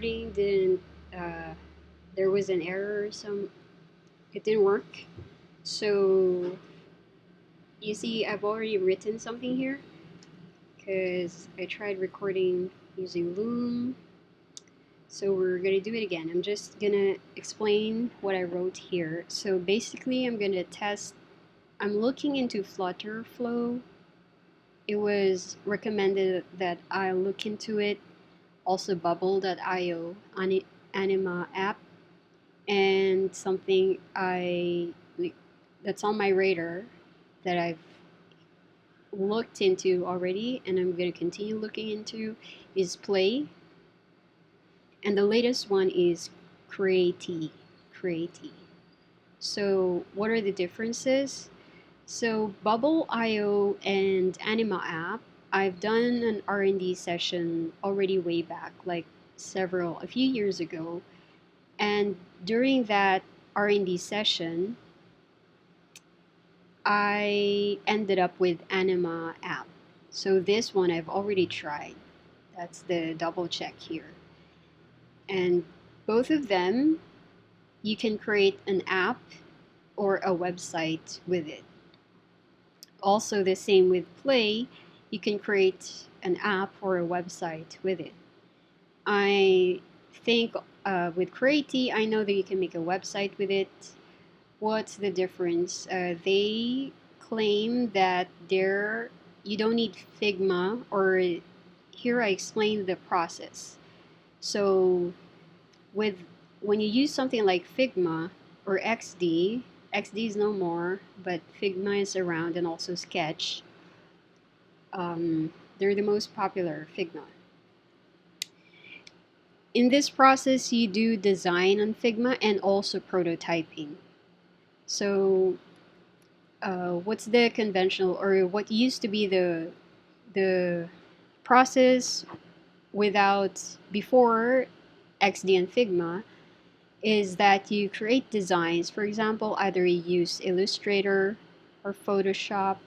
recording didn't, uh, there was an error, it didn't work. So you see, I've already written something here because I tried recording using Loom. So we're gonna do it again. I'm just gonna explain what I wrote here. So basically, I'm gonna test. I'm looking into Flutter Flow. It was recommended that I look into it. Also, Bubble.io, Anima app, and something that's on my radar that I've looked into already, and I'm going to continue looking into is Play, and the latest one is Createe. Createe. So, what are the differences? So, Bubble.io and Anima app, I've done an R&D session already way back, like a few years ago. And during that R&D session, I ended up with Anima app. So this one I've already tried. That's the double check here. And both of them, you can create an app or a website with it. Also the same with Play, you can create an app or a website with it. I think with Createe, I know that you can make a website with it. What's the difference? They claim that you don't need Figma, or here I explain the process. So with when you use something like Figma or XD is no more, but Figma is around, and also Sketch. They're the most popular, Figma. In this process, you do design on Figma and also prototyping. So what's the conventional, or what used to be the process before XD and Figma, is that you create designs. For example, either you use Illustrator or Photoshop.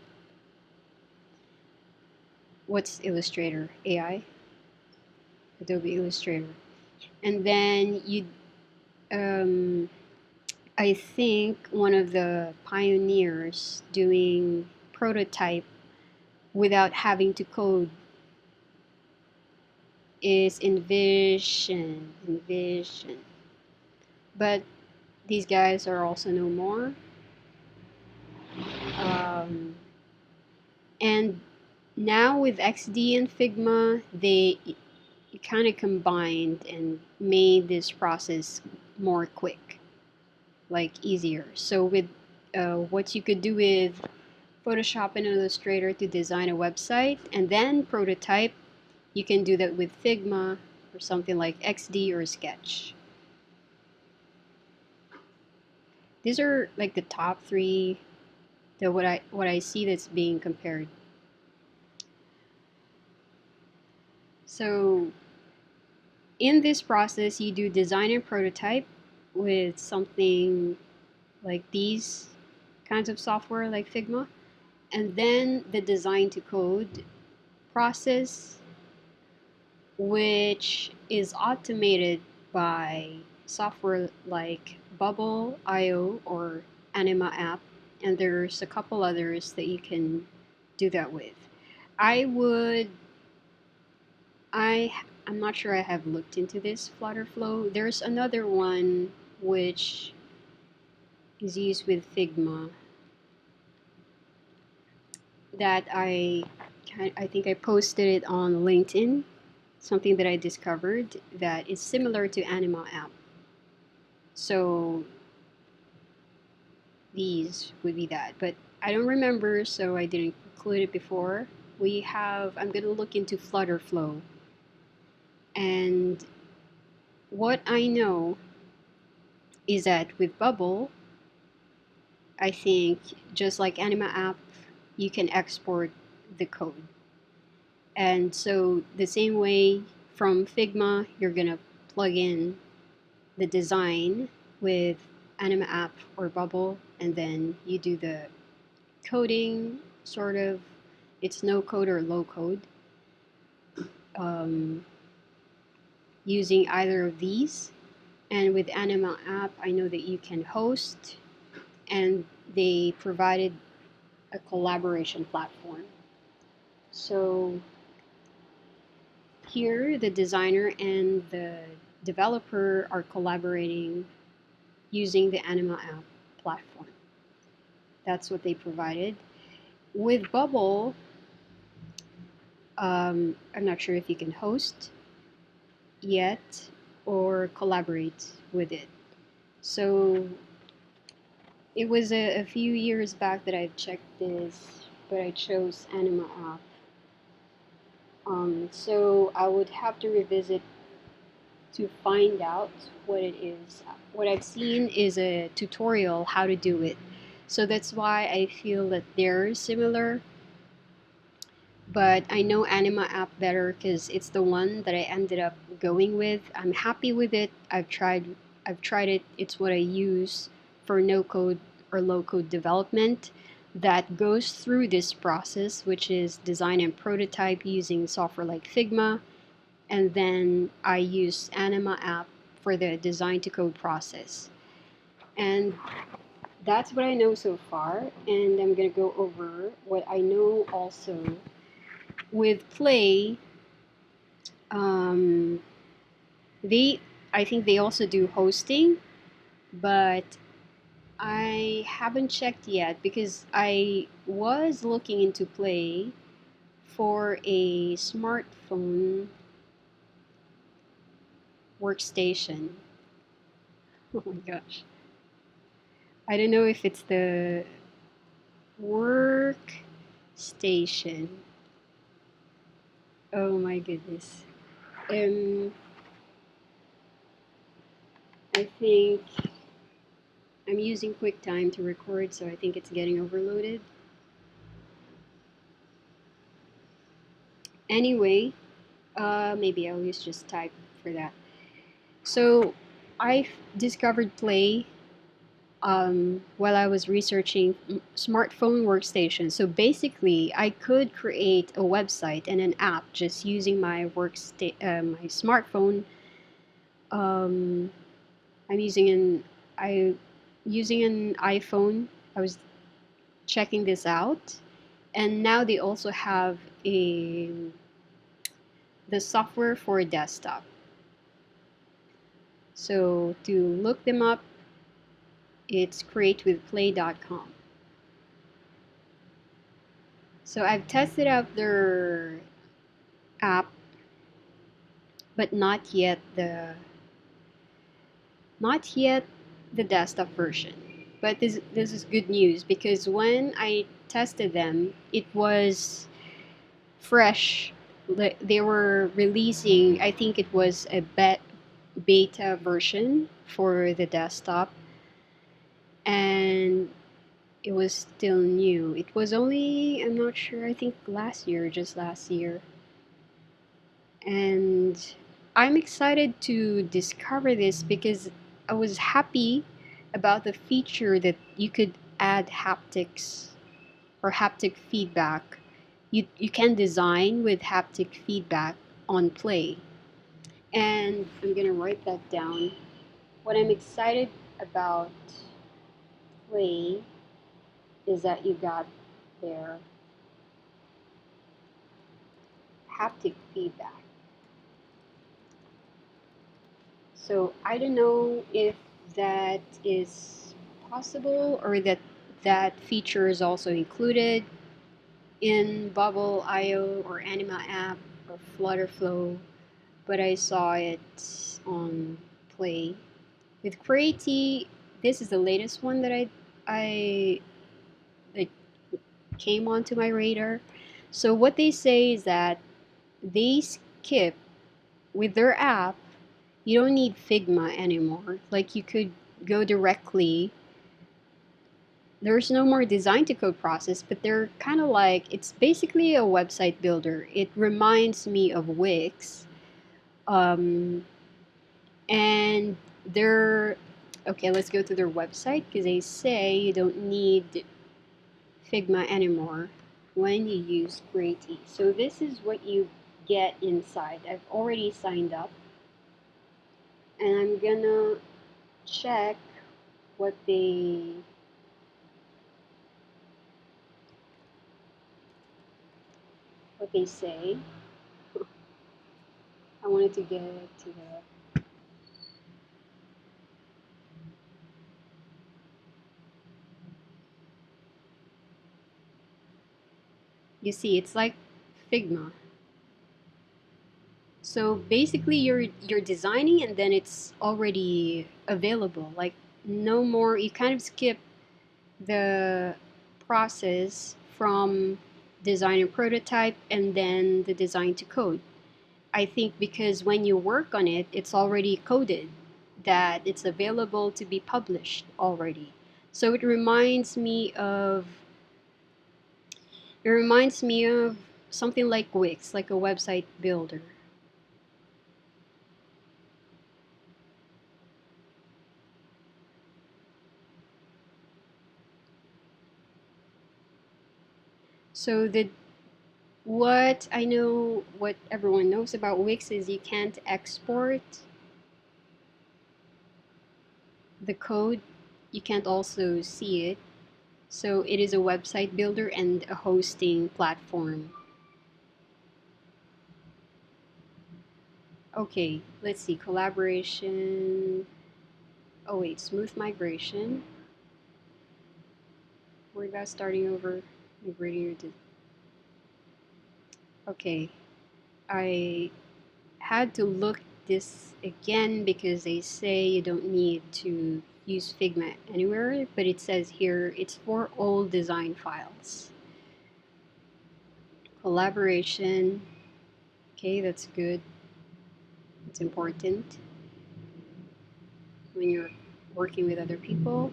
What's Illustrator? AI? Adobe Illustrator. And then um, I think one of the pioneers doing prototype without having to code is Envision. But these guys are also no more. And now with XD and Figma, they kind of combined and made this process more quick, like easier. So with what you could do with Photoshop and Illustrator to design a website and then prototype, you can do that with Figma or something like XD or Sketch. These are like the top three, what I see that's being compared. So in this process, you do design and prototype with something like these kinds of software like Figma, and then the design to code process, which is automated by software like Bubble.io or Anima app, and there's a couple others that you can do that with. I would I I'm not sure I have looked into this Flutter Flow. There's another one which is used with Figma that I think I posted it on LinkedIn. Something that I discovered that is similar to Anima app. So these would be that, but I don't remember, so I didn't include it before. I'm gonna look into Flutter Flow, and what I know is that with Bubble, I think just like Anima app, you can export the code. And so the same way from Figma, you're gonna plug in the design with Anima app or Bubble, and then you do the coding, sort of. It's no code or low code. Um, using either of these. And with Anima app, I know that you can host, and they provided a collaboration platform. So here, the designer and the developer are collaborating using the Anima app platform. That's what they provided. With Bubble, I'm not sure if you can host yet or collaborate with it. So it was a few years back that I've checked this, but I chose Anima app. So I would have to revisit to find out what it is. What I've seen is a tutorial how to do it. So that's why I feel that they're similar. But I know Anima app better because it's the one that I ended up going with. I'm happy with it. I've tried it. It's what I use for no code or low code development that goes through this process, which is design and prototype using software like Figma, and then I use Anima app for the design to code process. And that's what I know so far, and I'm gonna go over what I know also with Play. Um, they, I think they also do hosting, but I haven't checked yet because I was looking into Play for a smartphone workstation. Oh my gosh. I don't know if it's the workstation. Oh my goodness. Um, I think I'm using QuickTime to record, so I think it's getting overloaded. Anyway, maybe I'll use just type for that. So I discovered Play while I was researching smartphone workstation. So basically, I could create a website and an app just using my my smartphone. Um, I'm I using an iPhone. I was checking this out, and now they also have a the software for a desktop. So to look them up, it's createwithplay.com. So I've tested out their app, but not yet the desktop version. But this is good news because when I tested them, it was fresh. They were releasing, I think it was a beta version for the desktop, and it was still new. It was only, I'm not sure, I think last year, just last year. And I'm excited to discover this because I was happy about the feature that you could add haptics or haptic feedback. You can design with haptic feedback on Play. And I'm gonna write that down. What I'm excited about Play is that you got their haptic feedback. So I don't know if that is possible or that feature is also included in Bubble IO or Anima app or Flutterflow, but I saw it on Play. With Creati, this is the latest one that I that came onto my radar. So what they say is that they skip with their app. You don't need Figma anymore. Like you could go directly. There's no more design to code process, but they're kind of like it's basically a website builder. It reminds me of Wix, um, and they're okay. Let's go to their website because they say you don't need Figma anymore when you use Creati. So this is what you get inside. I've already signed up. and I'm gonna check what they say. I wanted to get to the. You see, it's like Figma. So basically, you're designing, and then it's already available. Like no more. You kind of skip the process from design and prototype, and then the design to code. I think because when you work on it, it's already coded, that it's available to be published already. So it reminds me of something like Wix, like a website builder. So the what I know, what everyone knows about Wix is you can't export the code. You can't also see it. So it is a website builder and a hosting platform. Okay, let's see. Collaboration. Oh wait, smooth migration. We're about starting over. Migrating your. Okay, I had to look this again because they say you don't need to use Figma anywhere, but it says here it's for all design files. Collaboration. Okay, that's good. It's important when you're working with other people.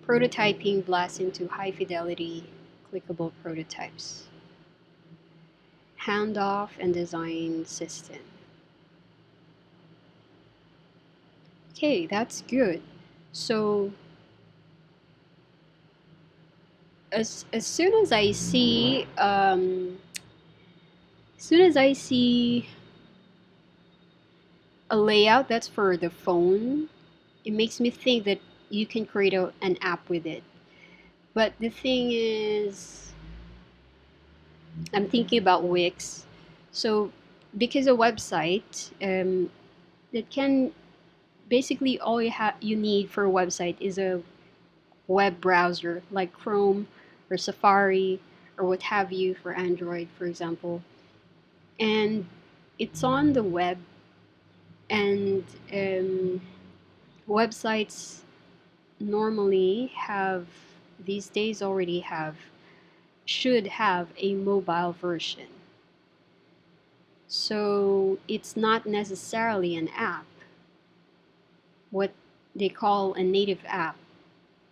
Prototyping blasts into high fidelity clickable prototypes. Handoff and design system. Okay, that's good. So as soon as I see a layout that's for the phone, it makes me think that you can create an app with it. But the thing is, I'm thinking about Wix. So because a website that can basically all you need for a website is a web browser like Chrome or Safari or what have you for Android, for example. And it's on the web, and websites normally have, these days already have, should have a mobile version. So it's not necessarily an app, what they call a native app.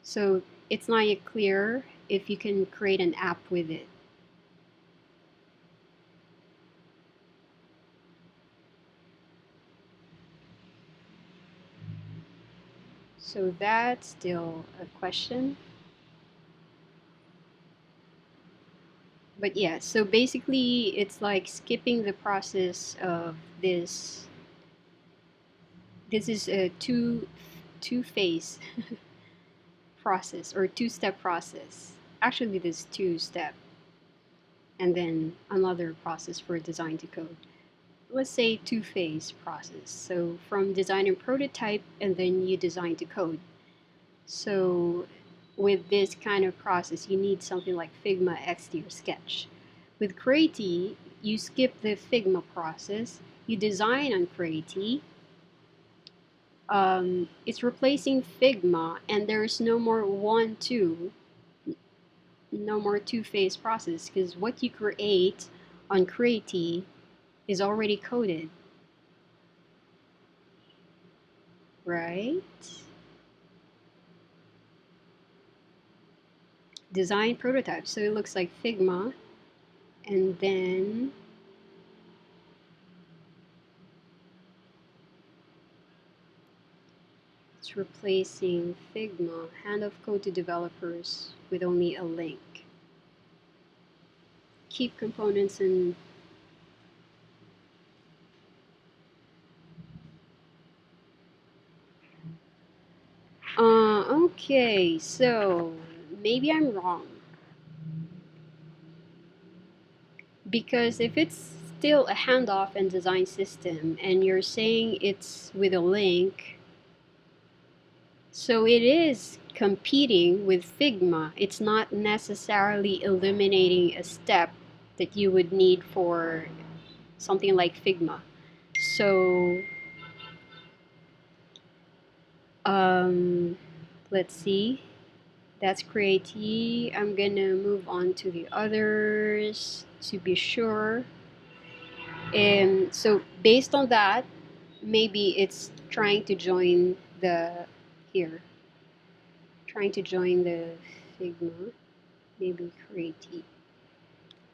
So it's not yet clear if you can create an app with it. So that's still a question. But yeah, so basically it's like skipping the process of this. This is a two phase process or two-step process. Actually, this two-step and then another process for design to code. Let's say two-phase process. So from design and prototype, and then you design to code. So with this kind of process, you need something like Figma, XD, or Sketch. With Creaty, you skip the Figma process, you design on Creaty. It's replacing Figma, and there's no more no more two-phase process because what you create on Creaty is already coded, right? Design prototype. So it looks like Figma, and then it's replacing Figma, hand of code to developers with only a link. Keep components and Okay, so maybe I'm wrong. Because if it's still a handoff and design system and you're saying it's with a link, so it is competing with Figma. It's not necessarily eliminating a step that you would need for something like Figma. So um, let's see. That's Create. I'm gonna move on to the others to be sure. And so based on that, maybe it's trying to join the here, trying to join the Figma, maybe Create.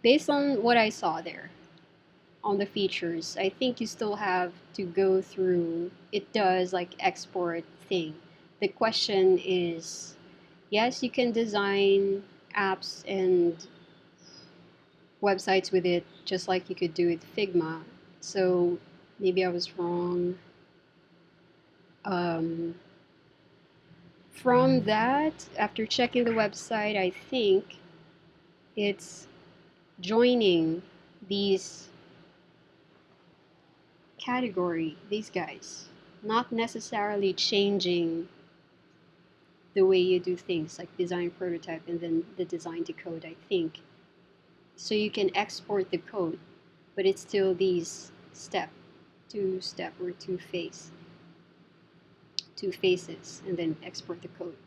Based on what I saw there on the features, I think you still have to go through. It does like export thing. The question is, yes, you can design apps and websites with it just like you could do with Figma. So maybe I was wrong. Um, from that, after checking the website, I think it's joining these these guys, not necessarily changing the way you do things like design prototype and then the design to code, I think. So you can export the code, but it's still these two-step or two faces, and then export the code.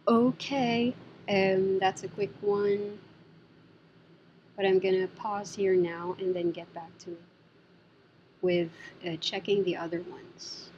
Okay, that's a quick one, but I'm gonna pause here now and then get back to it with checking the other ones.